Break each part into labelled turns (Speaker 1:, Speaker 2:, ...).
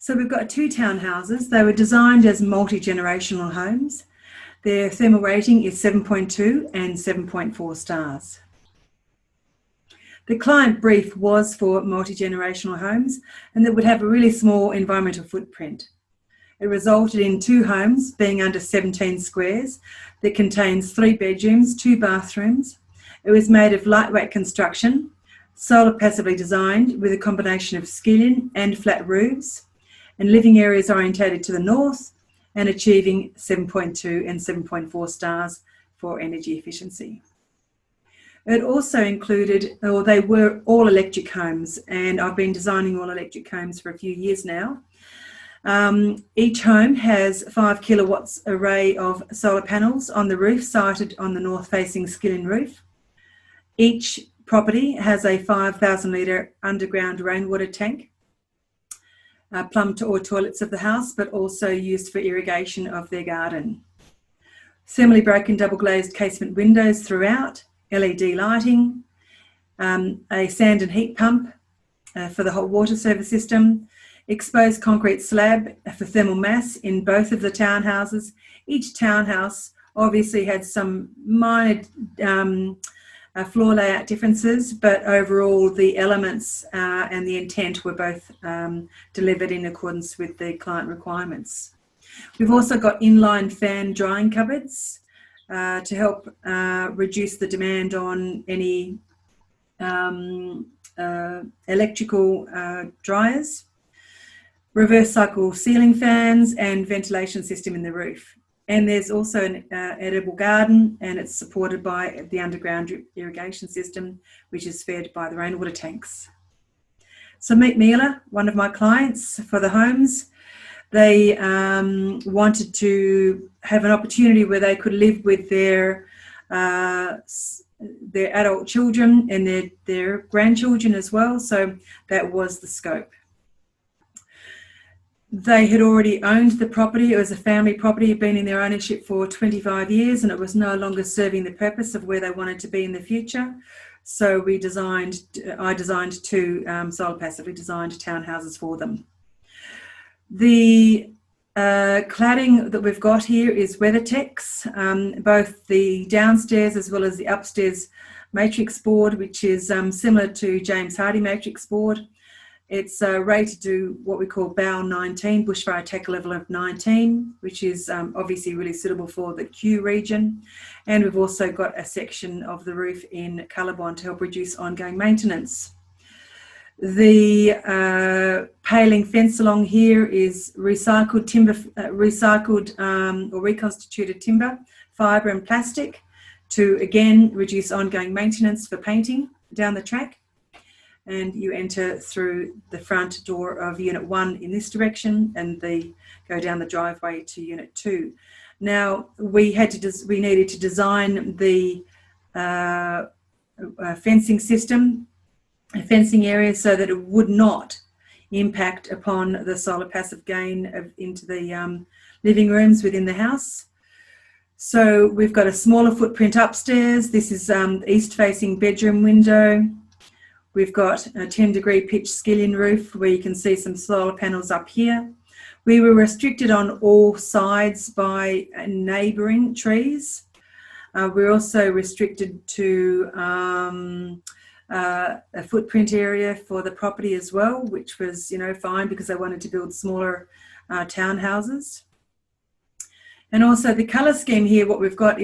Speaker 1: So we've got 2 townhouses. They were designed as multi-generational homes. Their thermal rating is 7.2 and 7.4 stars. The client brief was for multi-generational homes and that would have a really small environmental footprint. It resulted in 2 homes being under 17 squares that contains 3 bedrooms, 2 bathrooms. It was made of lightweight construction, solar passively designed with a combination of skillion and flat roofs, and living areas orientated to the north and achieving 7.2 and 7.4 stars for energy efficiency. It also included, or they were all electric homes, and I've been designing all electric homes for a few years now. Each home has 5 kilowatts array of solar panels on the roof sited on the north facing skillion roof. Each property has a 5,000 litre underground rainwater tank, plumbed to all toilets of the house, but also used for irrigation of their garden. Thermally broken double glazed casement windows throughout, LED lighting, a sand and heat pump for the hot water service system, exposed concrete slab for thermal mass in both of the townhouses. Each townhouse obviously had some minor floor layout differences, but overall the elements and the intent were both delivered in accordance with the client requirements. We've also got inline fan drying cupboards to help reduce the demand on any electrical dryers, reverse cycle ceiling fans and ventilation system in the roof. And there's also an edible garden, and it's supported by the underground irrigation system, which is fed by the rainwater tanks. So meet Mila, one of my clients for the homes. They wanted to have an opportunity where they could live with their adult children and their grandchildren as well. So that was the scope. They had already owned the property. It was a family property, had been in their ownership for 25 years, and it was no longer serving the purpose of where they wanted to be in the future. So I designed 2 solar passively designed townhouses for them. The cladding that we've got here is WeatherTex, both the downstairs as well as the upstairs matrix board, which is similar to James Hardie matrix board. It's rated to what we call BOW 19, bushfire attack level of 19, which is obviously really suitable for the Q region. And we've also got a section of the roof in Colorbond to help reduce ongoing maintenance. The paling fence along here is recycled timber, or reconstituted timber, fibre and plastic to again reduce ongoing maintenance for painting down the track. And you enter through the front door of Unit 1 in this direction, and go down the driveway to Unit 2. Now we needed to design the fencing system, a fencing area, so that it would not impact upon the solar passive gain into the living rooms within the house. So we've got a smaller footprint upstairs. This is the east-facing bedroom window. We've got a 10-degree pitch skillion roof where you can see some solar panels up here. We were restricted on all sides by neighbouring trees. We're also restricted to a footprint area for the property as well, which was, fine because they wanted to build smaller townhouses. And also the colour scheme here, what we've got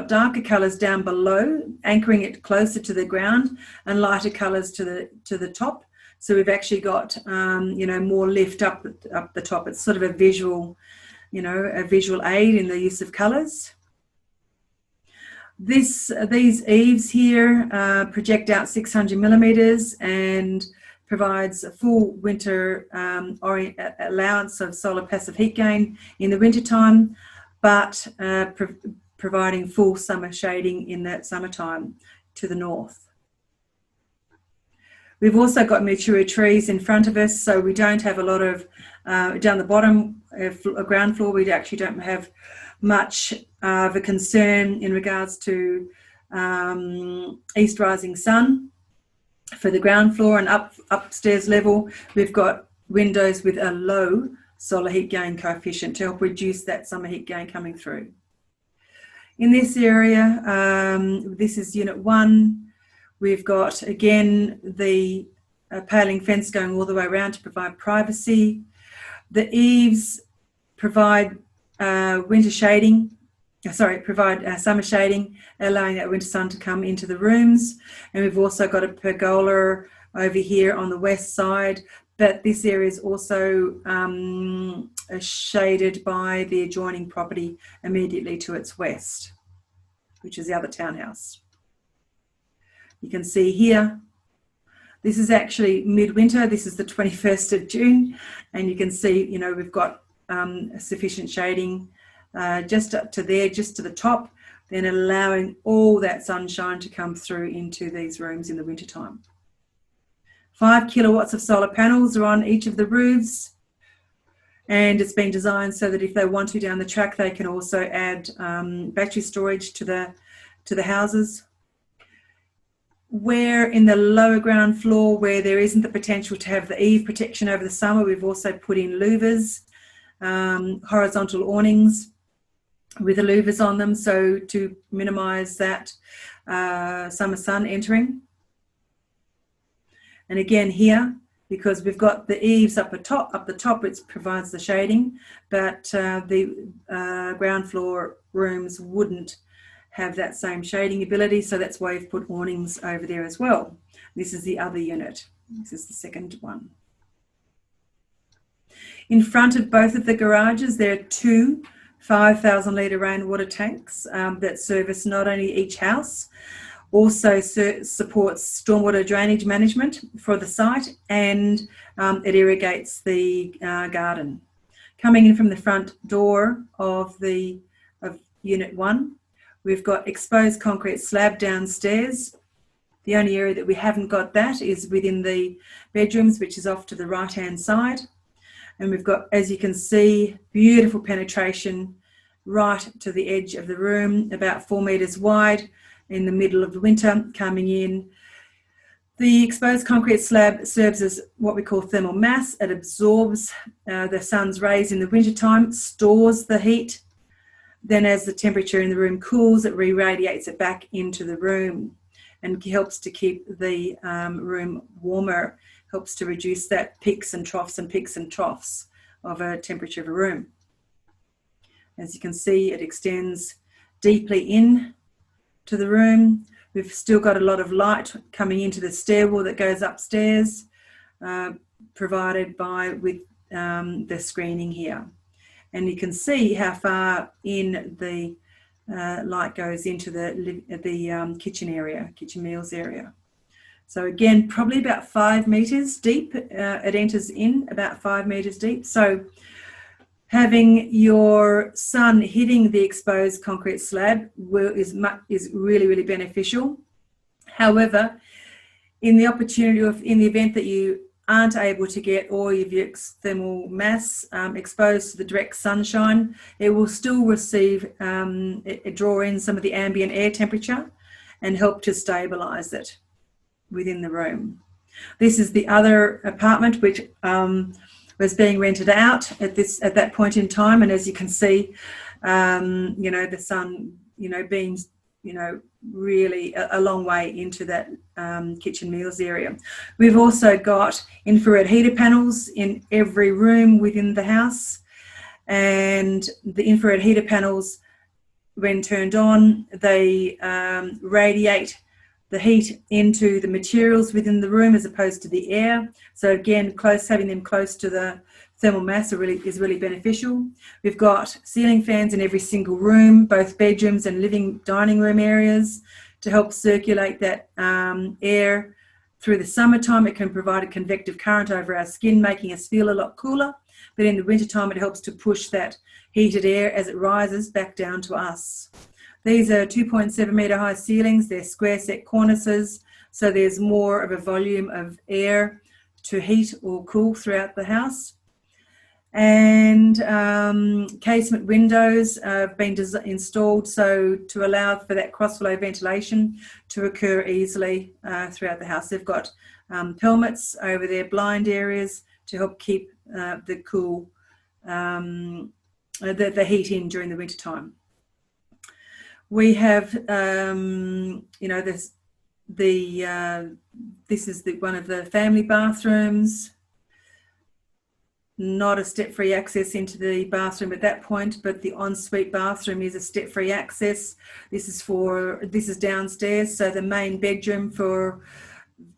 Speaker 1: darker colours down below, anchoring it closer to the ground, and lighter colours to the top. So we've actually got, more lift up the top. It's sort of a visual aid in the use of colours. These eaves here project out 600 millimetres and provides a full winter allowance of solar passive heat gain in the wintertime, but providing full summer shading in that summertime to the north. We've also got mature trees in front of us, so we don't have a lot of, down the bottom ground floor, we actually don't have much of a concern in regards to east rising sun. For the ground floor and upstairs level, we've got windows with a low solar heat gain coefficient to help reduce that summer heat gain coming through. In this area, this is unit 1. We've got, again, the paling fence going all the way around to provide privacy. The eaves provide summer shading, allowing that winter sun to come into the rooms. And we've also got a pergola over here on the west side, but this area is also shaded by the adjoining property immediately to its west, which is the other townhouse. You can see here, this is actually midwinter. This is the 21st of June, and you can see, you know, we've got sufficient shading just up to there, just to the top, then allowing all that sunshine to come through into these rooms in the wintertime. 5 kilowatts of solar panels are on each of the roofs, and it's been designed so that if they want to down the track, they can also add battery storage to the houses. Where in the lower ground floor, where there isn't the potential to have the eave protection over the summer, we've also put in louvers, horizontal awnings with the louvers on them, so to minimise that summer sun entering. And again here, because we've got the eaves up the top, it provides the shading, but the ground floor rooms wouldn't have that same shading ability, so that's why we've put awnings over there as well. This is the other unit. This is the second one. In front of both of the garages, there are 2 5,000 litre rainwater tanks that service not only each house, also supports stormwater drainage management for the site, and it irrigates the garden. Coming in from the front door of unit 1, we've got exposed concrete slab downstairs. The only area that we haven't got that is within the bedrooms, which is off to the right-hand side. And we've got, as you can see, beautiful penetration right to the edge of the room, about 4 metres wide in the middle of the winter coming in. The exposed concrete slab serves as what we call thermal mass. It absorbs the sun's rays in the wintertime, stores the heat. Then as the temperature in the room cools, it re-radiates it back into the room and helps to keep the room warmer, helps to reduce that peaks and troughs of a temperature of a room. As you can see, it extends deeply in to the room. We've still got a lot of light coming into the stairwell that goes upstairs, provided with the screening here. And you can see how far in the light goes into the kitchen area, kitchen meals area. So again, probably about 5 metres deep. It enters in about 5 metres deep. So having your sun hitting the exposed concrete slab is really, really beneficial. However, in the event that you aren't able to get all of your thermal mass exposed to the direct sunshine, it will still draw in some of the ambient air temperature and help to stabilise it within the room. This is the other apartment which was being rented out at that point in time, and as you can see, the sun beams really a long way into that kitchen meals area. We've also got infrared heater panels in every room within the house, and the infrared heater panels, when turned on, they radiate the heat into the materials within the room as opposed to the air. So again, having them close to the thermal mass is really beneficial. We've got ceiling fans in every single room, both bedrooms and living dining room areas, to help circulate that air through the summertime. It can provide a convective current over our skin, making us feel a lot cooler. But in the wintertime, it helps to push that heated air as it rises back down to us. These are 2.7 metre high ceilings. They're square set cornices, so there's more of a volume of air to heat or cool throughout the house. And casement windows have been installed so to allow for that cross-flow ventilation to occur easily throughout the house. They've got pelmets over their blind areas to help keep the cool, the heat in during the winter time. We have, you know, this is one of the family bathrooms. Not a step-free access into the bathroom at that point, but the ensuite bathroom is a step-free access. This is downstairs, so the main bedroom for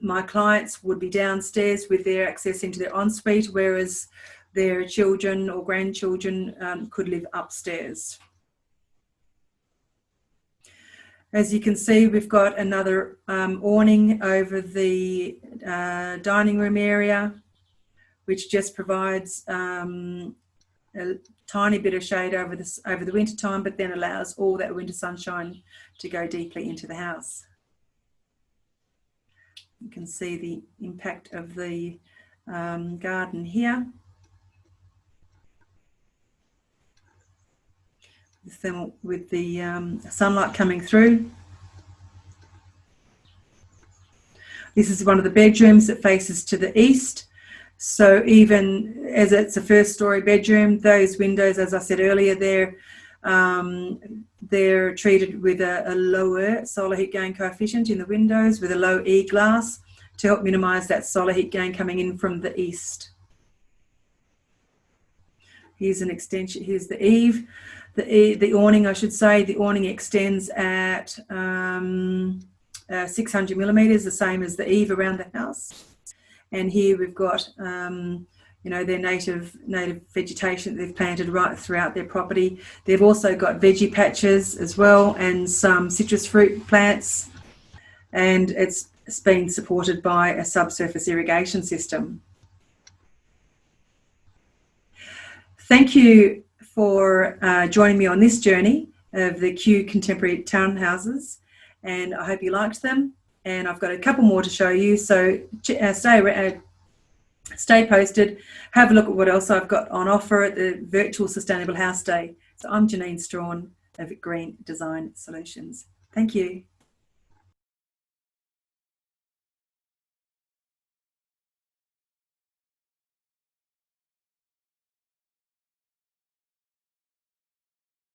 Speaker 1: my clients would be downstairs with their access into their ensuite, whereas their children or grandchildren could live upstairs. As you can see, we've got another awning over the dining room area, which just provides a tiny bit of shade over the winter time, but then allows all that winter sunshine to go deeply into the house. You can see the impact of the garden here. With the sunlight coming through. This is one of the bedrooms that faces to the east. So even as it's a first story bedroom, those windows, as I said earlier, they're treated with a lower solar heat gain coefficient in the windows with a low E glass to help minimise that solar heat gain coming in from the east. Here's an extension, here's the eave. The awning, I should say, the awning extends at 600 millimetres, the same as the eave around the house. And here we've got, you know, their native vegetation that they've planted right throughout their property. They've also got veggie patches as well and some citrus fruit plants. And it's been supported by a subsurface irrigation system. Thank you for joining me on this journey of the Kew Contemporary Townhouses, and I hope you liked them. And I've got a couple more to show you, so stay posted. Have a look at what else I've got on offer at the virtual Sustainable House Day. So I'm Janine Strawn of Green Design Solutions. Thank you.